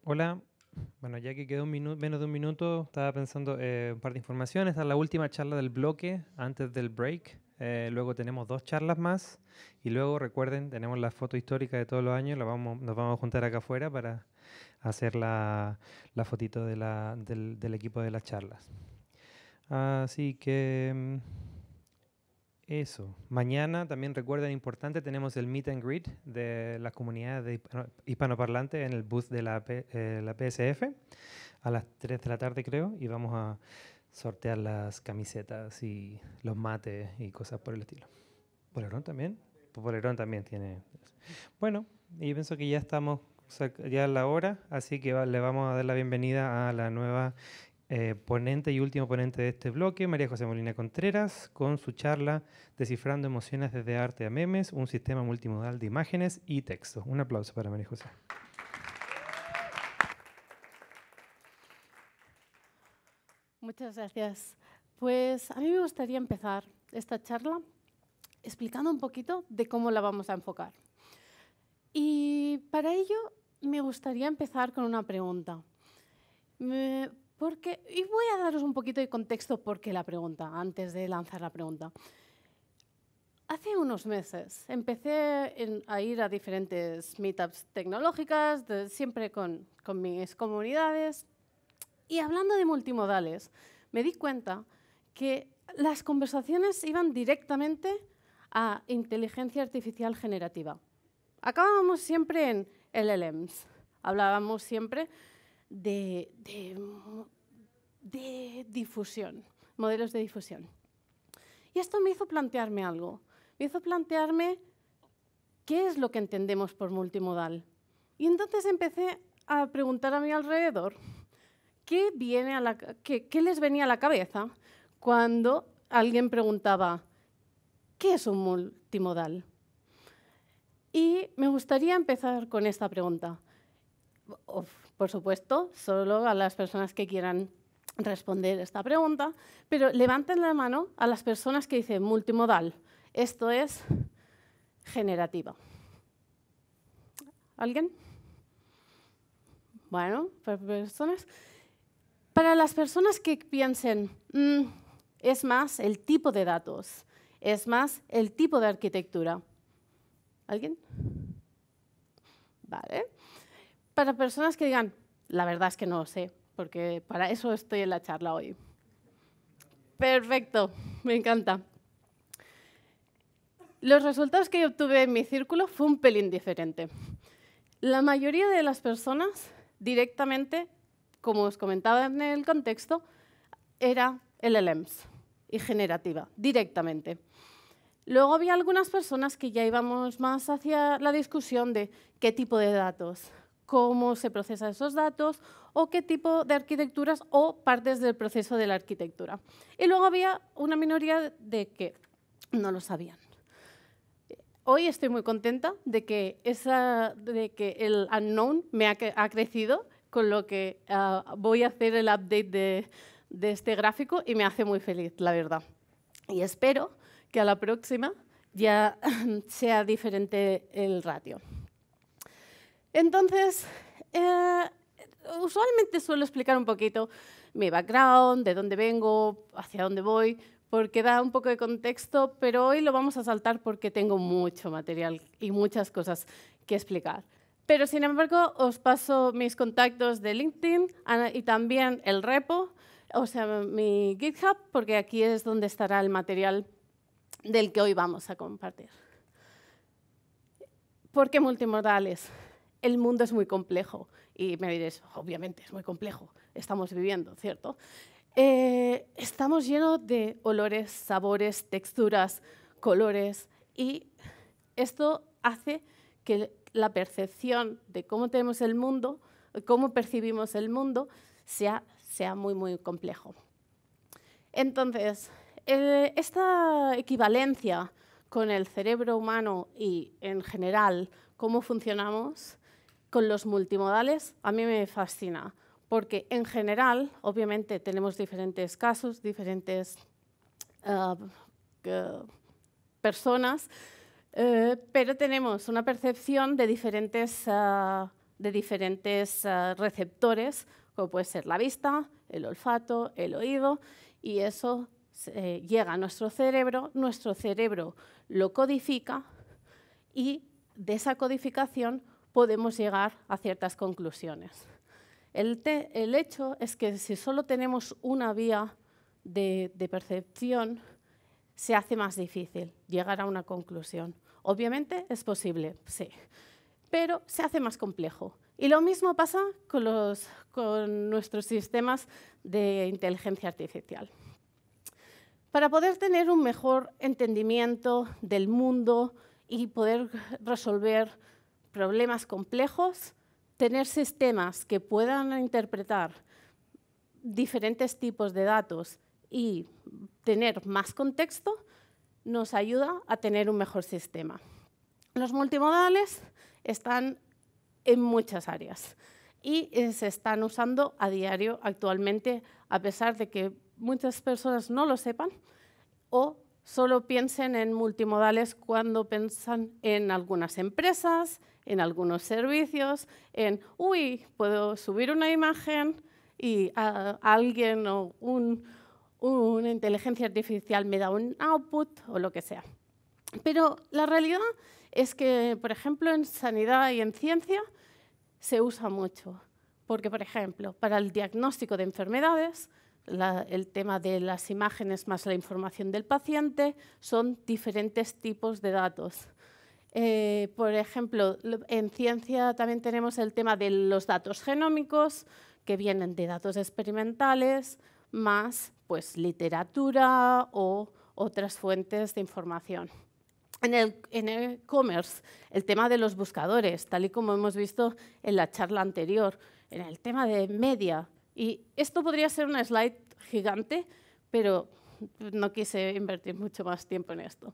Hola, bueno, ya que quedó menos de un minuto, estaba pensando un par de informaciones. Esta es la última charla del bloque antes del break. Luego tenemos dos charlas más y luego recuerden, tenemos la foto histórica de todos los años. Nos vamos a juntar acá afuera para hacer la fotito del equipo de las charlas. Así que eso. Mañana también recuerden importante, tenemos el meet and greet de las comunidades de hispanoparlantes en el booth de la PSF a las 3 de la tarde creo y vamos a sortear las camisetas y los mates y cosas por el estilo. ¿Polerón también? Polerón también tiene. Bueno, y yo pienso que ya estamos ya a la hora, así que le vamos a dar la bienvenida a la nueva ponente y último ponente de este bloque, María José Molina Contreras, con su charla Descifrando emociones desde arte a memes, un sistema multimodal de imágenes y texto. Un aplauso para María José. Muchas gracias. Pues a mí me gustaría empezar esta charla explicando un poquito de cómo la vamos a enfocar. Y para ello me gustaría empezar con una pregunta. Y voy a daros un poquito de contexto por qué la pregunta, antes de lanzar la pregunta. Hace unos meses empecé a ir a diferentes meetups tecnológicas, siempre con mis comunidades, y hablando de multimodales, me di cuenta que las conversaciones iban directamente a inteligencia artificial generativa. Acabábamos siempre en LLMs. Hablábamos siempre de difusión, modelos de difusión. Y esto me hizo plantearme algo. Me hizo plantearme qué es lo que entendemos por multimodal. Y entonces empecé a preguntar a mi alrededor qué les venía a la cabeza cuando alguien preguntaba ¿qué es un multimodal? Y me gustaría empezar con esta pregunta. Por supuesto, solo a las personas que quieran responder esta pregunta, pero levanten la mano a las personas que dicen multimodal. Esto es generativa. ¿Alguien? Bueno, para las personas que piensen, es más el tipo de datos, es más el tipo de arquitectura. ¿Alguien? Vale. Para personas que digan, la verdad es que no lo sé, porque para eso estoy en la charla hoy. Perfecto, me encanta. Los resultados que yo obtuve en mi círculo fue un pelín diferente. La mayoría de las personas directamente, como os comentaba en el contexto, era LLMs y generativa, directamente. Luego había algunas personas que ya íbamos más hacia la discusión de qué tipo de datos, cómo se procesan esos datos o qué tipo de arquitecturas o partes del proceso de la arquitectura. Y luego había una minoría de que no lo sabían. Hoy estoy muy contenta de que el unknown me ha crecido, con lo que voy a hacer el update de este gráfico y me hace muy feliz, la verdad. Y espero que a la próxima ya sea diferente el ratio. Entonces, usualmente suelo explicar un poquito mi background, de dónde vengo, hacia dónde voy, porque da un poco de contexto, pero hoy lo vamos a saltar porque tengo mucho material y muchas cosas que explicar. Pero, sin embargo, os paso mis contactos de LinkedIn y también el repo, o sea, mi GitHub, porque aquí es donde estará el material del que hoy vamos a compartir. ¿Por qué multimodales? El mundo es muy complejo. Y me diréis, obviamente, es muy complejo. Estamos viviendo, ¿cierto? Estamos llenos de olores, sabores, texturas, colores. Y esto hace que la percepción de cómo tenemos el mundo, cómo percibimos el mundo, sea muy, muy complejo. Entonces, esta equivalencia con el cerebro humano y, en general, cómo funcionamos con los multimodales, a mí me fascina, porque, en general, obviamente, tenemos diferentes casos, diferentes personas, pero tenemos una percepción de diferentes de diferentes receptores, como puede ser la vista, el olfato, el oído, y eso llega a nuestro cerebro lo codifica y de esa codificación podemos llegar a ciertas conclusiones. El hecho es que si solo tenemos una vía de percepción, se hace más difícil llegar a una conclusión. Obviamente es posible, sí, pero se hace más complejo. Y lo mismo pasa con nuestros sistemas de inteligencia artificial. Para poder tener un mejor entendimiento del mundo y poder resolver problemas complejos, tener sistemas que puedan interpretar diferentes tipos de datos y tener más contexto nos ayuda a tener un mejor sistema. Los multimodales están en muchas áreas y se están usando a diario actualmente, a pesar de que muchas personas no lo sepan o solo piensen en multimodales cuando piensan en algunas empresas, en algunos servicios, en, uy, puedo subir una imagen y alguien o una inteligencia artificial me da un output o lo que sea. Pero la realidad es que, por ejemplo, en sanidad y en ciencia se usa mucho. Porque, por ejemplo, para el diagnóstico de enfermedades, el tema de las imágenes más la información del paciente son diferentes tipos de datos. Por ejemplo, en ciencia también tenemos el tema de los datos genómicos, que vienen de datos experimentales, más pues, literatura o otras fuentes de información. En el e-commerce, el tema de los buscadores, tal y como hemos visto en la charla anterior, en el tema de media. Y esto podría ser una slide gigante, pero no quise invertir mucho más tiempo en esto.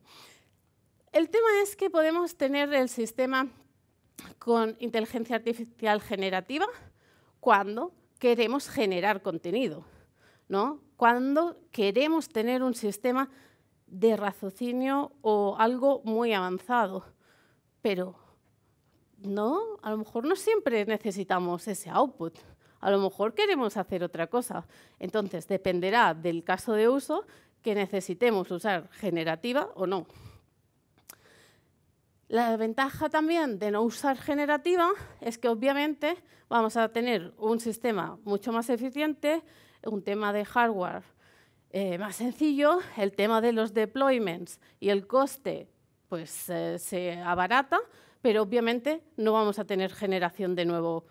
El tema es que podemos tener el sistema con inteligencia artificial generativa cuando queremos generar contenido, ¿no? Cuando queremos tener un sistema de raciocinio o algo muy avanzado. Pero no, a lo mejor no siempre necesitamos ese output. A lo mejor queremos hacer otra cosa. Entonces, dependerá del caso de uso que necesitemos usar generativa o no. La ventaja también de no usar generativa es que obviamente vamos a tener un sistema mucho más eficiente, un tema de hardware más sencillo, el tema de los deployments y el coste pues, se abarata, pero obviamente no vamos a tener generación de nuevo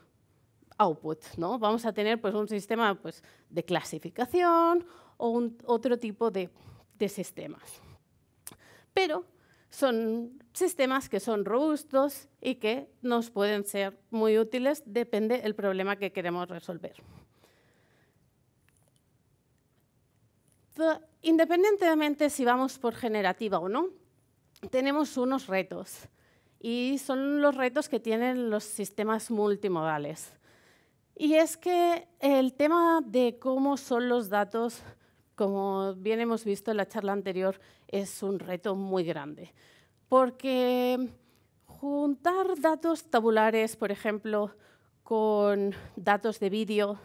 output, ¿no? Vamos a tener pues, un sistema pues, de clasificación o otro tipo de sistemas. Pero son sistemas que son robustos y que nos pueden ser muy útiles, depende del problema que queremos resolver. Independientemente si vamos por generativa o no, tenemos unos retos y son los retos que tienen los sistemas multimodales. Y es que el tema de cómo son los datos, como bien hemos visto en la charla anterior, es un reto muy grande. Porque juntar datos tabulares, por ejemplo, con datos de vídeo,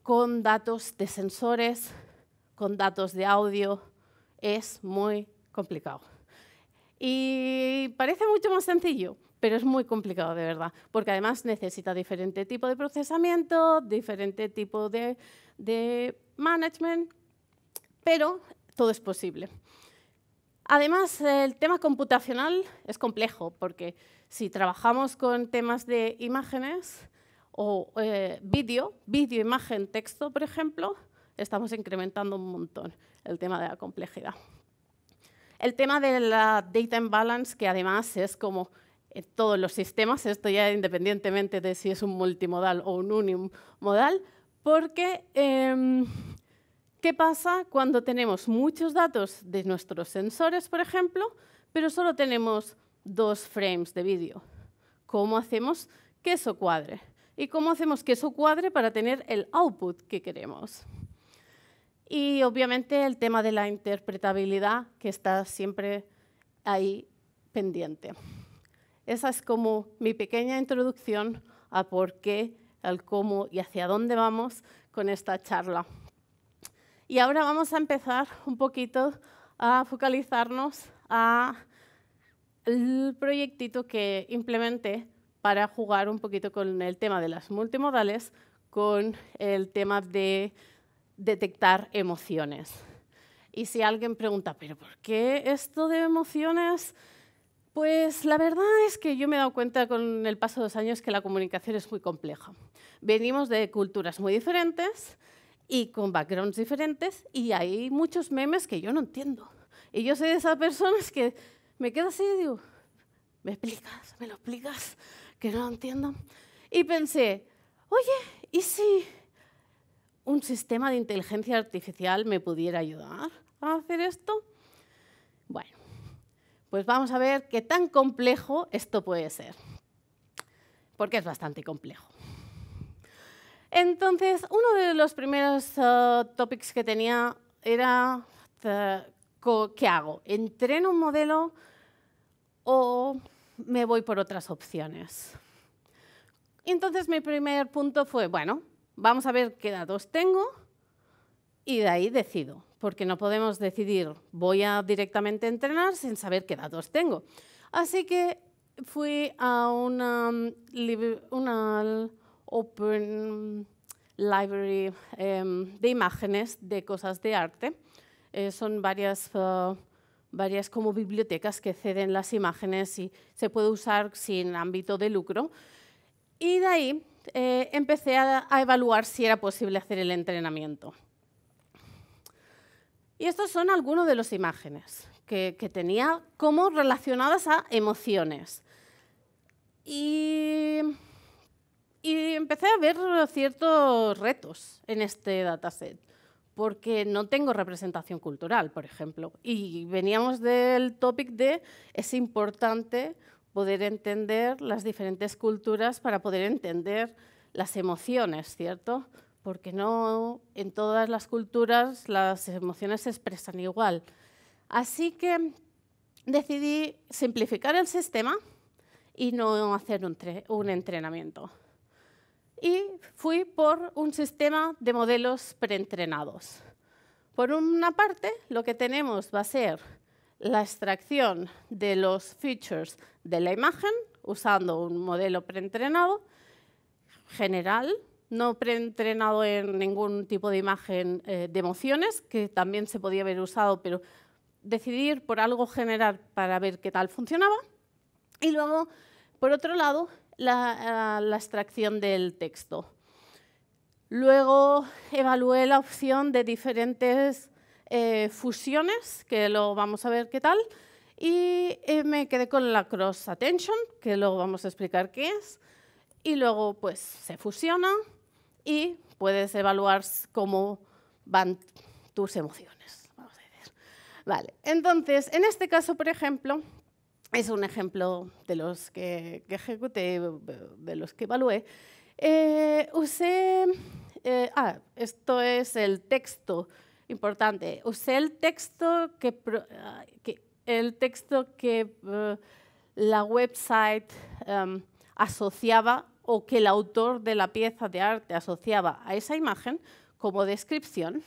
con datos de sensores, con datos de audio, es muy complicado. Y parece mucho más sencillo, pero es muy complicado de verdad, porque además necesita diferente tipo de procesamiento, diferente tipo de management, pero todo es posible. Además, el tema computacional es complejo, porque si trabajamos con temas de imágenes o vídeo, imagen, texto, por ejemplo, estamos incrementando un montón el tema de la complejidad. El tema de la data imbalance, que además es como en todos los sistemas, esto ya independientemente de si es un multimodal o un unimodal, porque ¿qué pasa cuando tenemos muchos datos de nuestros sensores, por ejemplo, pero solo tenemos 2 frames de vídeo? ¿Cómo hacemos que eso cuadre? ¿Y cómo hacemos que eso cuadre para tener el output que queremos? Y obviamente el tema de la interpretabilidad, que está siempre ahí pendiente. esa es como mi pequeña introducción a por qué, al cómo y hacia dónde vamos con esta charla. Y ahora vamos a empezar un poquito a focalizarnos a el proyectito que implementé para jugar un poquito con el tema de las multimodales, con el tema de detectar emociones. Y si alguien pregunta, ¿pero por qué esto de emociones? Pues la verdad es que yo me he dado cuenta con el paso de los años que la comunicación es muy compleja. Venimos de culturas muy diferentes y con backgrounds diferentes y hay muchos memes que yo no entiendo. Y yo soy de esas personas que me quedo así y digo, ¿me explicas? ¿Me lo explicas? Que no lo entiendo. Y pensé, oye, ¿y si un sistema de inteligencia artificial me pudiera ayudar a hacer esto? Bueno, pues vamos a ver qué tan complejo esto puede ser, porque es bastante complejo. Entonces, uno de los primeros topics que tenía era, ¿qué hago? ¿Entreno un modelo o me voy por otras opciones? Entonces, mi primer punto fue, bueno, vamos a ver qué datos tengo y de ahí decido, porque no podemos decidir, voy a directamente entrenar sin saber qué datos tengo. Así que fui a una Open Library de imágenes de cosas de arte. Son varias como bibliotecas que ceden las imágenes y se puede usar sin ámbito de lucro. Y de ahí empecé a evaluar si era posible hacer el entrenamiento. Y estos son algunos de las imágenes que tenía como relacionadas a emociones. Y empecé a ver ciertos retos en este dataset, porque no tengo representación cultural, por ejemplo. Y veníamos del topic de es importante poder entender las diferentes culturas para poder entender las emociones, ¿cierto? Porque no en todas las culturas las emociones se expresan igual. Así que decidí simplificar el sistema y no hacer un entrenamiento. Y fui por un sistema de modelos preentrenados. Por una parte, lo que tenemos va a ser la extracción de los features de la imagen usando un modelo preentrenado general, no preentrenado en ningún tipo de imagen de emociones, que también se podía haber usado, pero decidí ir por algo general para ver qué tal funcionaba. Y luego, por otro lado, la extracción del texto. Luego evalué la opción de diferentes fusiones, que lo vamos a ver qué tal, y me quedé con la cross attention, que luego vamos a explicar qué es, y luego pues se fusiona y puedes evaluar cómo van tus emociones, vamos a decir. Vale, entonces, en este caso, por ejemplo, es un ejemplo de los que ejecuté, de los que evalué. Esto es el texto importante. Usé el texto que la website asociaba o que el autor de la pieza de arte asociaba a esa imagen como descripción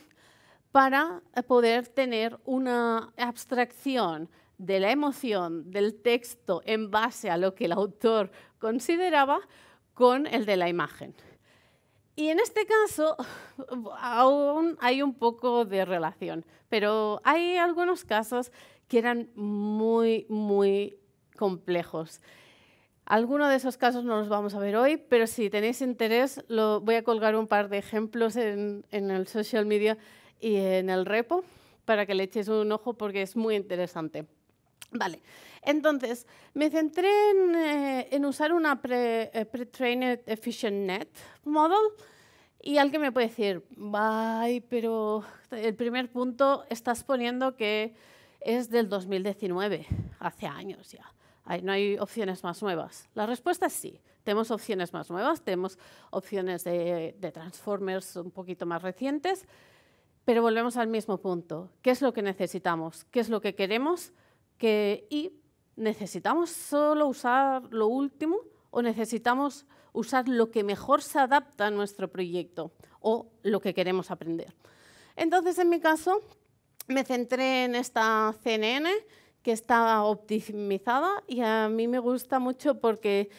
para poder tener una abstracción de la emoción del texto en base a lo que el autor consideraba con el de la imagen. Y en este caso aún hay un poco de relación, pero hay algunos casos que eran muy, muy complejos. Algunos de esos casos no los vamos a ver hoy, pero si tenéis interés, voy a colgar un par de ejemplos en el social media y en el repo para que le echéis un ojo porque es muy interesante. Vale, entonces me centré en usar una pre-trained efficient net model y alguien me puede decir, ay, pero el primer punto estás poniendo que es del 2019, hace años ya. No hay opciones más nuevas. La respuesta es sí. Tenemos opciones más nuevas, tenemos opciones de transformers un poquito más recientes, pero volvemos al mismo punto. ¿Qué es lo que necesitamos? ¿Qué es lo que queremos? Y ¿necesitamos solo usar lo último o necesitamos usar lo que mejor se adapta a nuestro proyecto o lo que queremos aprender? Entonces, en mi caso, me centré en esta CNN que está optimizada y a mí me gusta mucho porque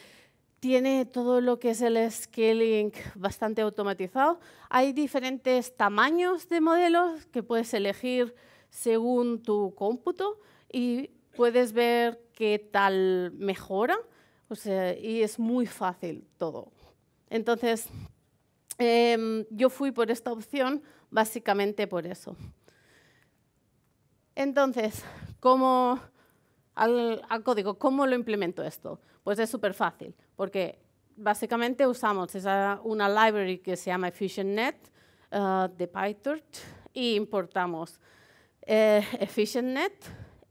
tiene todo lo que es el scaling bastante automatizado. Hay diferentes tamaños de modelos que puedes elegir según tu cómputo y puedes ver qué tal mejora. O sea, y es muy fácil todo. Entonces, yo fui por esta opción básicamente por eso. Entonces, al código, ¿cómo lo implemento esto? Pues es súper fácil, porque básicamente usamos una library que se llama EfficientNet de PyTorch y importamos EfficientNet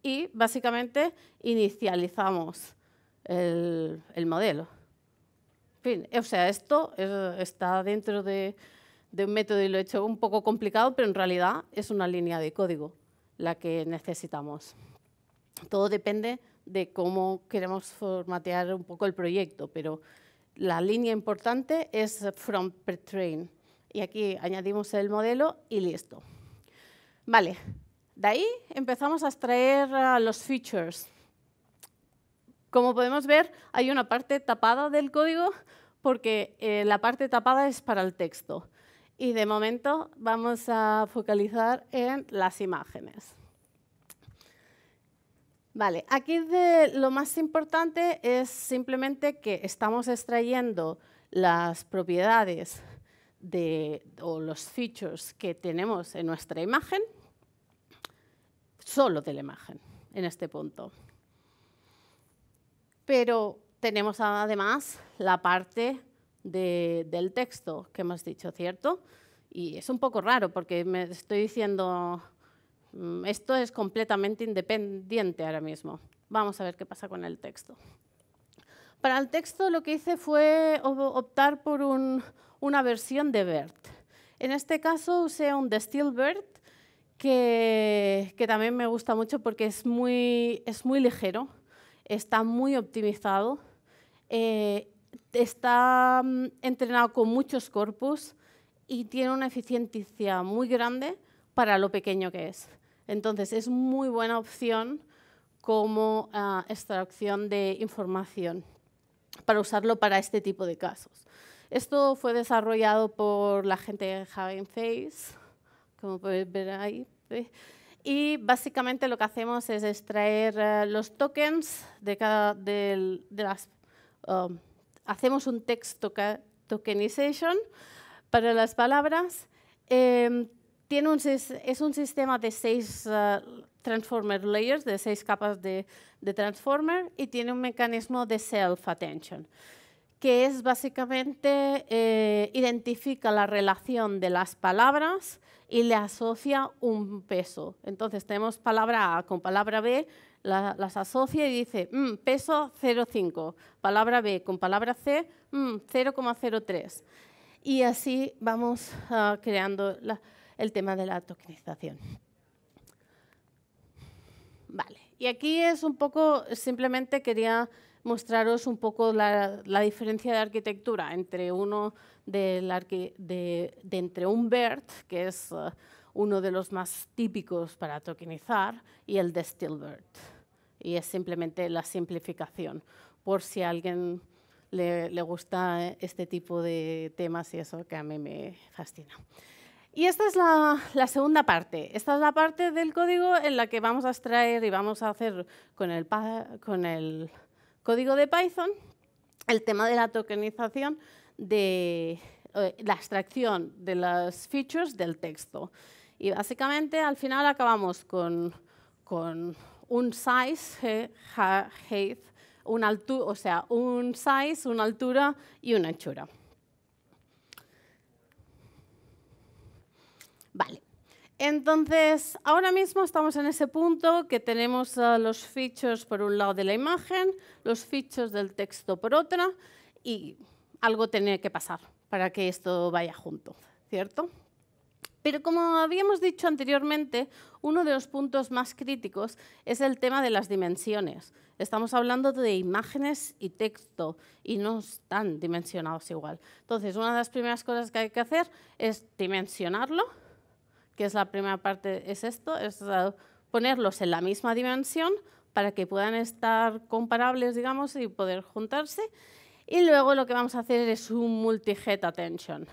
y básicamente inicializamos el modelo. En fin, o sea, esto está dentro de un método y lo he hecho un poco complicado, pero en realidad es una línea de código la que necesitamos. Todo depende de cómo queremos formatear un poco el proyecto, pero la línea importante es from pretrain. Y aquí añadimos el modelo y listo. Vale, de ahí empezamos a extraer los features. Como podemos ver, hay una parte tapada del código porque la parte tapada es para el texto. Y de momento vamos a focalizar en las imágenes. Vale, aquí lo más importante es simplemente que estamos extrayendo las propiedades o los features que tenemos en nuestra imagen, solo de la imagen, en este punto. Pero tenemos además la parte del texto que hemos dicho, ¿cierto? Y es un poco raro porque me estoy diciendo, esto es completamente independiente ahora mismo. Vamos a ver qué pasa con el texto. Para el texto lo que hice fue optar por una versión de BERT. En este caso usé un DistillBERT que también me gusta mucho porque es muy ligero, está muy optimizado. Está entrenado con muchos corpus y tiene una eficiencia muy grande para lo pequeño que es. Entonces, es muy buena opción como extracción de información para usarlo para este tipo de casos. Esto fue desarrollado por la gente de Hugging Face, como podéis ver ahí. Y básicamente lo que hacemos es extraer los tokens de las... hacemos un text tokenization para las palabras. Es un sistema de 6 transformer layers, de 6 capas de transformer, y tiene un mecanismo de self-attention, que es básicamente identifica la relación de las palabras y le asocia un peso. Entonces, tenemos palabra A con palabra B, las asocia y dice, peso 0,5. Palabra B con palabra C, 0,03. Y así vamos creando el tema de la tokenización. Vale, y aquí es un poco, simplemente quería mostraros un poco la diferencia de arquitectura entre entre un BERT, que es uno de los más típicos para tokenizar, y el DistillBERT. Y es simplemente la simplificación, por si a alguien le gusta este tipo de temas y eso, que a mí me fascina. Y esta es la segunda parte. Esta es la parte del código en la que vamos a extraer y vamos a hacer con el código de Python el tema de la tokenización de la extracción de las features del texto. Y básicamente al final acabamos con un size, height, un size, una altura y una anchura. Vale. Entonces, ahora mismo estamos en ese punto que tenemos los features por un lado de la imagen, los features del texto por otra, y algo tiene que pasar para que esto vaya junto, ¿cierto? Pero como habíamos dicho anteriormente, uno de los puntos más críticos es el tema de las dimensiones. Estamos hablando de imágenes y texto y no están dimensionados igual. Entonces, una de las primeras cosas que hay que hacer es dimensionarlo, que es la primera parte, es esto, es ponerlos en la misma dimensión para que puedan estar comparables, digamos, y poder juntarse. Y luego lo que vamos a hacer es un multi-head attention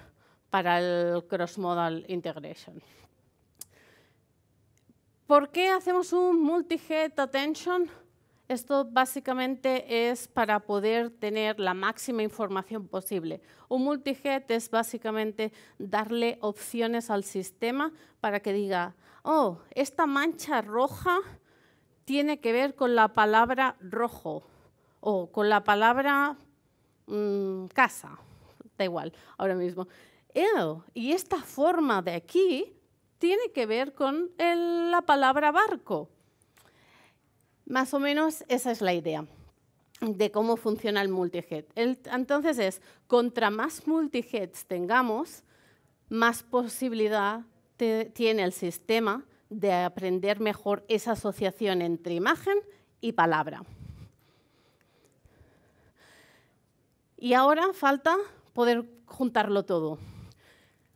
para el cross-modal integration. ¿Por qué hacemos un multi-head attention? Esto básicamente es para poder tener la máxima información posible. Un multi-head es básicamente darle opciones al sistema para que diga, oh, esta mancha roja tiene que ver con la palabra rojo o con la palabra casa, da igual, ahora mismo. Y esta forma de aquí tiene que ver con la palabra barco. Más o menos esa es la idea de cómo funciona el multihead. Entonces contra más multiheads tengamos, más posibilidad tiene el sistema de aprender mejor esa asociación entre imagen y palabra. Y ahora falta poder juntarlo todo.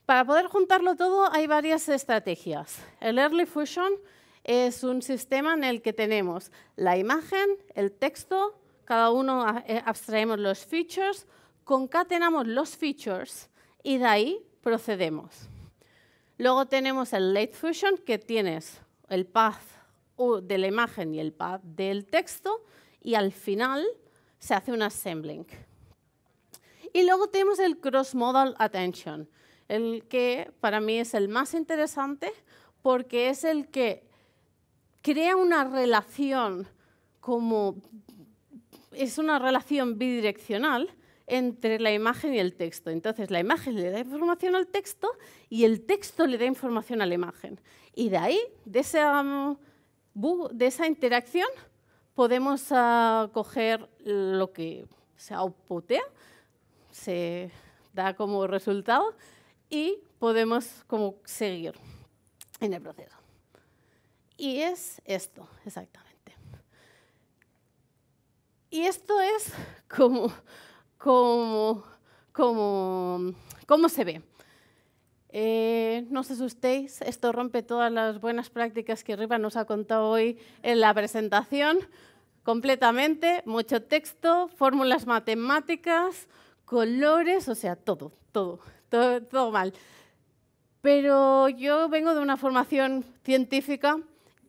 Para poder juntarlo todo hay varias estrategias. El Early Fusion es un sistema en el que tenemos la imagen, el texto, cada uno abstraemos los features, concatenamos los features y de ahí procedemos. Luego tenemos el Late Fusion, que tienes el path de la imagen y el path del texto, y al final se hace un assembling. Y luego tenemos el Cross-Modal Attention, el que para mí es el más interesante porque es el que crea una relación es una relación bidireccional entre la imagen y el texto. Entonces, la imagen le da información al texto y el texto le da información a la imagen. Y de ahí, de esa interacción, podemos coger lo que se outputea, se da como resultado y podemos como seguir en el proceso. Y es esto, exactamente. Y esto es como se ve. No os asustéis, esto rompe todas las buenas prácticas que Riva nos ha contado hoy en la presentación. Completamente, mucho texto, fórmulas matemáticas, colores, o sea, todo mal. Pero yo vengo de una formación científica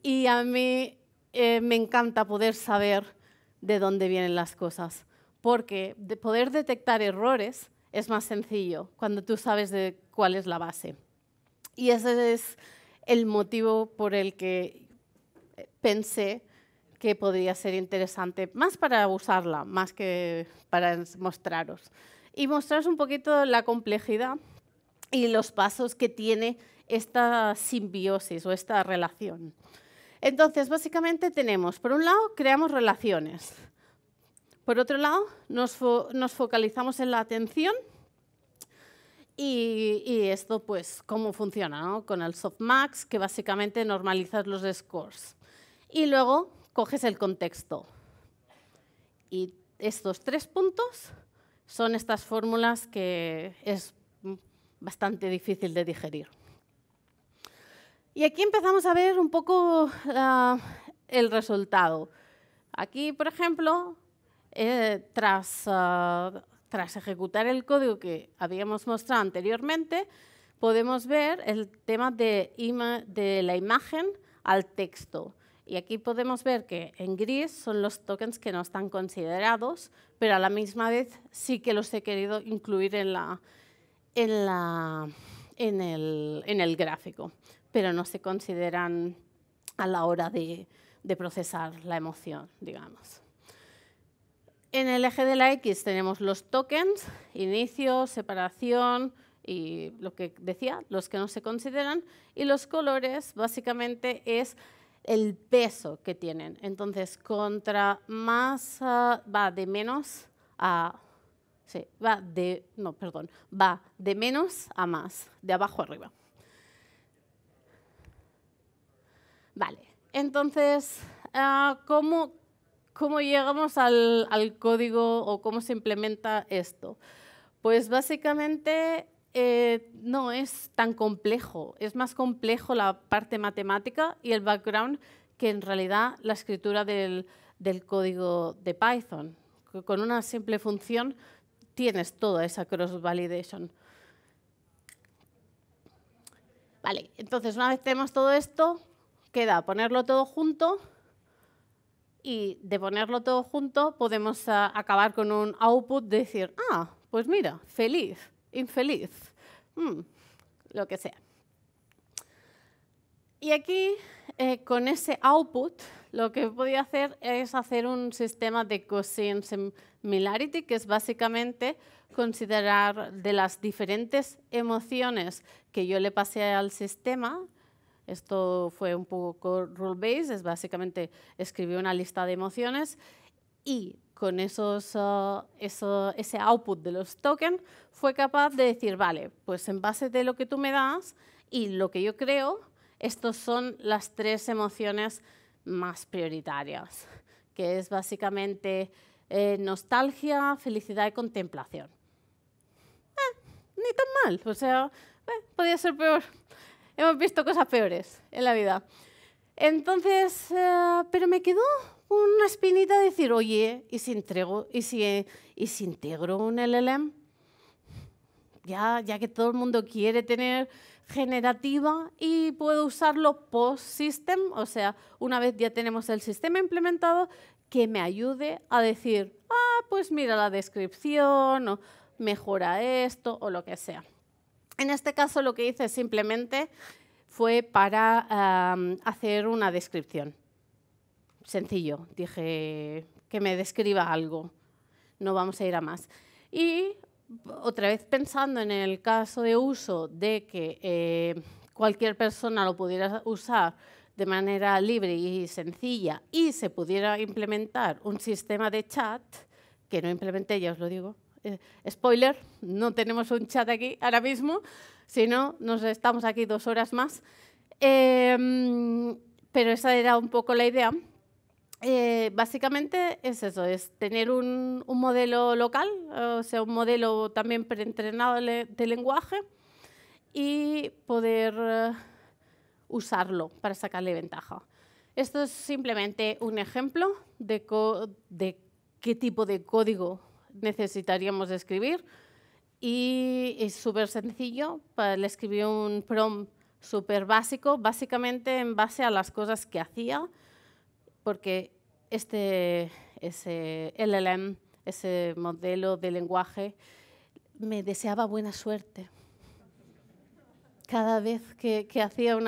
y a mí me encanta poder saber de dónde vienen las cosas, porque poder detectar errores es más sencillo cuando tú sabes de cuál es la base. Y ese es el motivo por el que pensé que podría ser interesante, más para usarla, más que para mostraros. Y mostraros un poquito la complejidad y los pasos que tiene esta simbiosis o esta relación. Entonces, básicamente tenemos, por un lado, creamos relaciones. Por otro lado, nos focalizamos en la atención y esto, pues, cómo funciona, ¿no? Con el softmax, que básicamente normalizas los scores. Y luego coges el contexto. Y estos 3 puntos son estas fórmulas que es bastante difícil de digerir. Y aquí empezamos a ver un poco el resultado. Aquí, por ejemplo, tras ejecutar el código que habíamos mostrado anteriormente, podemos ver el tema de la imagen al texto. Y aquí podemos ver que en gris son los tokens que no están considerados, pero a la misma vez sí que los he querido incluir en el gráfico, pero no se consideran a la hora de procesar la emoción, digamos. En el eje de la X tenemos los tokens, inicio, separación y lo que decía, los que no se consideran, y los colores básicamente es el peso que tienen. Entonces, contra más va de menos a... va de menos a más, de abajo a arriba. Vale, entonces, ¿cómo llegamos al código o cómo se implementa esto? Pues básicamente no es tan complejo, es más complejo la parte matemática y el background que en realidad la escritura del código de Python. Con una simple función tienes toda esa cross-validation. Vale, entonces una vez tenemos todo esto, queda ponerlo todo junto y de ponerlo todo junto podemos acabar con un output de decir, pues mira, feliz, infeliz, lo que sea. Y aquí, con ese output, lo que podía hacer es hacer un sistema de cosine similarity, que es básicamente considerar de las diferentes emociones que yo le pasé al sistema. Esto fue un poco rule-based, es básicamente escribí una lista de emociones y con ese output de los tokens fue capaz de decir, vale, pues en base de lo que tú me das y lo que yo creo, estas son las 3 emociones más prioritarias, que es básicamente nostalgia, felicidad y contemplación. Ni tan mal, o sea, podía ser peor. Hemos visto cosas peores en la vida. Entonces, pero me quedó una espinita de decir, oye, ¿y si integro un LLM? Ya que todo el mundo quiere tener generativa y puedo usarlo post-system, o sea, una vez ya tenemos el sistema implementado, que me ayude a decir, pues mira la descripción, o mejora esto, o lo que sea. En este caso lo que hice simplemente fue para hacer una descripción. Sencillo, dije que me describa algo, no vamos a ir a más. Y otra vez pensando en el caso de uso de que cualquier persona lo pudiera usar de manera libre y sencilla y se pudiera implementar un sistema de chat, que no implementé, ya os lo digo. Spoiler, no tenemos un chat aquí ahora mismo, si no, nos estamos aquí 2 horas más. Pero esa era un poco la idea. Básicamente es eso, es tener un modelo local, o sea, un modelo también preentrenado de lenguaje y poder usarlo para sacarle ventaja. Esto es simplemente un ejemplo de qué tipo de código necesitaríamos escribir y es súper sencillo. Le escribí un prompt súper básico, básicamente en base a las cosas que hacía, porque ese LLM, ese modelo de lenguaje, me deseaba buena suerte. Cada vez que hacía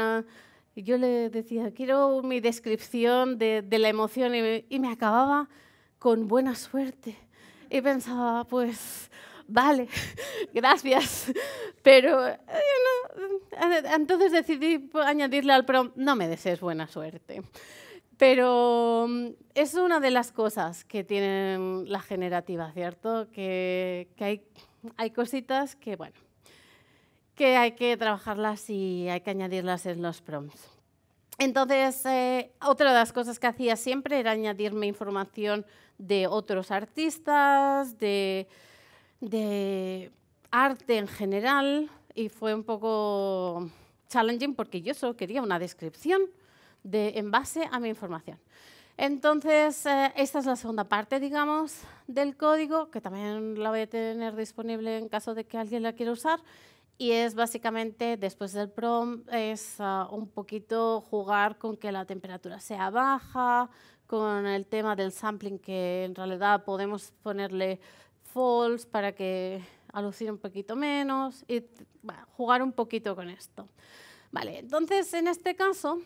yo le decía, quiero mi descripción de la emoción y me acababa con buena suerte. Y pensaba, pues, vale, gracias. Pero entonces decidí añadirle al prompt, no me desees buena suerte. Pero es una de las cosas que tienen la generativa, ¿cierto? Que hay cositas que, bueno, que hay que trabajarlas y hay que añadirlas en los prompts. Entonces, otra de las cosas que hacía siempre era añadirme información de otros artistas, de arte en general, y fue un poco challenging porque yo solo quería una descripción en base a mi información. Entonces, esta es la segunda parte, digamos, del código, que también la voy a tener disponible en caso de que alguien la quiera usar. Y es básicamente, después del prompt, es un poquito jugar con que la temperatura sea baja, con el tema del sampling, que en realidad podemos ponerle false para que alucine un poquito menos, y jugar un poquito con esto. Vale, entonces, en este caso,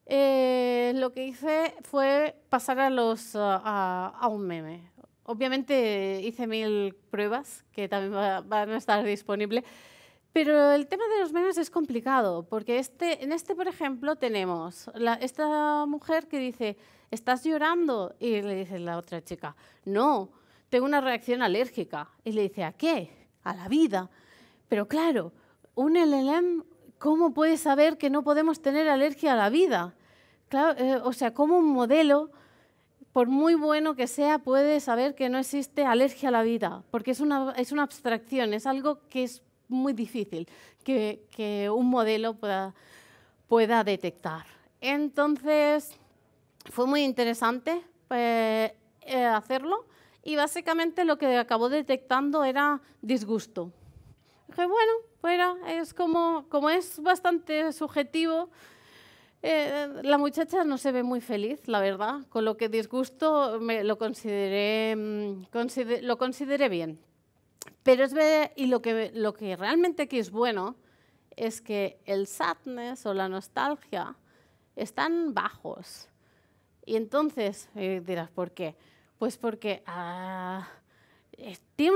lo que hice fue pasar a un meme. Obviamente hice 1000 pruebas, que también van a estar disponibles. Pero el tema de los memes es complicado, porque en este, por ejemplo, tenemos esta mujer que dice, ¿estás llorando? Y le dice la otra chica, no, tengo una reacción alérgica. Y le dice, ¿a qué? A la vida. Pero claro, un LLM, ¿cómo puede saber que no podemos tener alergia a la vida? Claro, o sea, como un modelo, por muy bueno que sea, puede saber que no existe alergia a la vida, porque es una abstracción, es algo que es muy difícil que un modelo pueda detectar. Entonces, fue muy interesante hacerlo y básicamente lo que acabó detectando era disgusto. Dije, bueno, es como es bastante subjetivo, la muchacha no se ve muy feliz, la verdad, con lo que disgusto lo consideré bien. Pero y lo que realmente aquí es bueno es que el sadness o la nostalgia están bajos. Y entonces dirás, ¿por qué? Pues porque tiene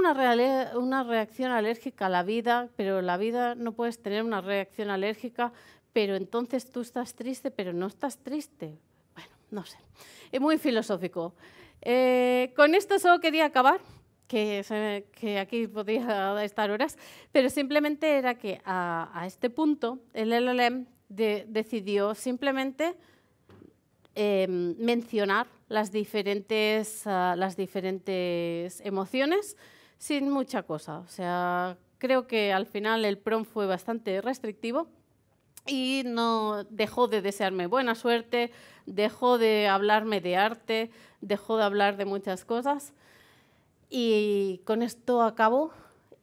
una reacción alérgica a la vida, pero la vida no puedes tener una reacción alérgica, pero entonces tú estás triste, pero no estás triste. Bueno, no sé. Es muy filosófico. Con esto solo quería acabar, que aquí podría estar horas, pero simplemente era que a este punto el LLM decidió simplemente mencionar las diferentes emociones sin mucha cosa. O sea, creo que al final el prompt fue bastante restrictivo y no dejó de desearme buena suerte, dejó de hablarme de arte, dejó de hablar de muchas cosas. Y con esto acabo.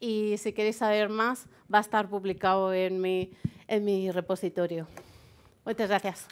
Y si queréis saber más, va a estar publicado en mi repositorio. Muchas gracias.